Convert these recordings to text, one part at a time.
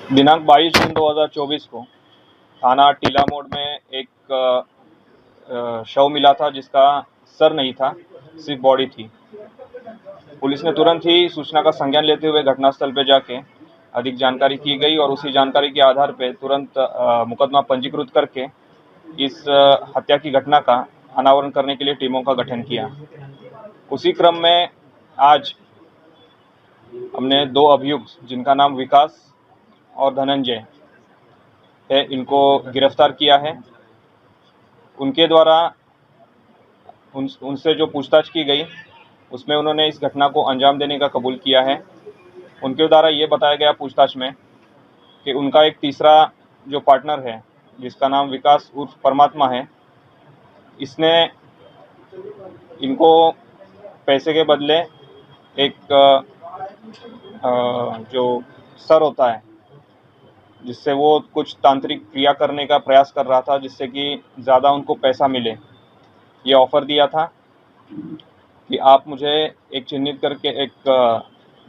दिनांक 22 जून 2024 को थाना टीला मोड़ में एक शव मिला था जिसका सर नहीं था, सिर्फ बॉडी थी। पुलिस ने तुरंत ही सूचना का संज्ञान लेते हुए घटनास्थल पर जाके अधिक जानकारी की गई और उसी जानकारी के आधार पर तुरंत मुकदमा पंजीकृत करके इस हत्या की घटना का अनावरण करने के लिए टीमों का गठन किया। उसी क्रम में आज हमने 2 अभियुक्त जिनका नाम विकास और धनंजय है, इनको गिरफ्तार किया है। उनके द्वारा उनसे जो पूछताछ की गई उसमें उन्होंने इस घटना को अंजाम देने का कबूल किया है। उनके द्वारा ये बताया गया पूछताछ में कि उनका एक तीसरा जो पार्टनर है जिसका नाम विकास उर्फ परमात्मा है, इसने इनको पैसे के बदले एक जो सर होता है जिससे वो कुछ तांत्रिक क्रिया करने का प्रयास कर रहा था जिससे कि ज़्यादा उनको पैसा मिले, ये ऑफ़र दिया था कि आप मुझे एक चिन्हित करके एक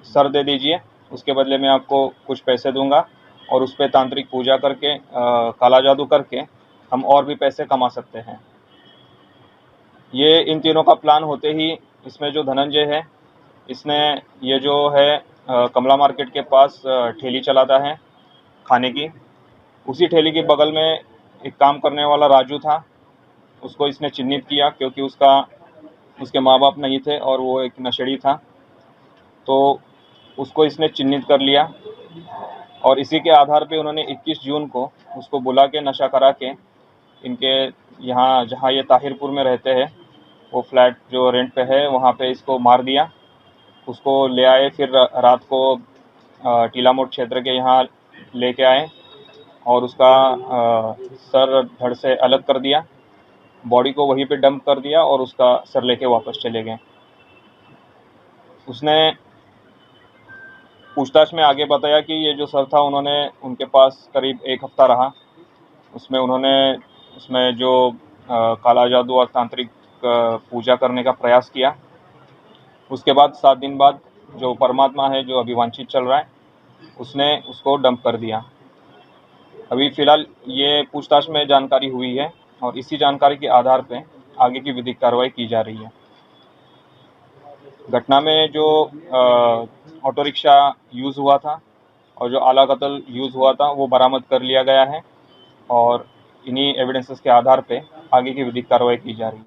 सर दे दीजिए, उसके बदले में आपको कुछ पैसे दूंगा और उस पर तांत्रिक पूजा करके काला जादू करके हम और भी पैसे कमा सकते हैं। ये इन तीनों का प्लान होते ही इसमें जो धनंजय है, इसने ये जो है कमला मार्केट के पास ठेली चलाता है खाने की, उसी ठेली के बगल में एक काम करने वाला राजू था, उसको इसने चिन्हित किया क्योंकि उसके माँ बाप नहीं थे और वो एक नशेड़ी था, तो उसको इसने चिन्हित कर लिया और इसी के आधार पे उन्होंने 21 जून को उसको बुला के नशा करा के इनके यहाँ जहाँ ये ताहिरपुर में रहते हैं वो फ्लैट जो रेंट पे है वहाँ पे इसको मार दिया। उसको ले आए, फिर रात को टीला मोड़ क्षेत्र के यहाँ लेके आए और उसका सर धड़ से अलग कर दिया, बॉडी को वहीं पे डंप कर दिया और उसका सर लेके वापस चले गए। उसने पूछताछ में आगे बताया कि ये जो सर था उन्होंने उनके पास करीब 1 हफ्ता रहा, उसमें जो काला जादू और तांत्रिक पूजा करने का प्रयास किया। उसके बाद 7 दिन बाद जो परमात्मा है जो अभी वांछित चल रहा है उसने उसको डंप कर दिया। अभी फ़िलहाल ये पूछताछ में जानकारी हुई है और इसी जानकारी के आधार पे आगे की विधिक कार्रवाई की जा रही है। घटना में जो ऑटो रिक्शा यूज़ हुआ था और जो आला कत्ल यूज़ हुआ था वो बरामद कर लिया गया है और इन्हीं एविडेंसेस के आधार पे आगे की विधिक कार्रवाई की जा रही है।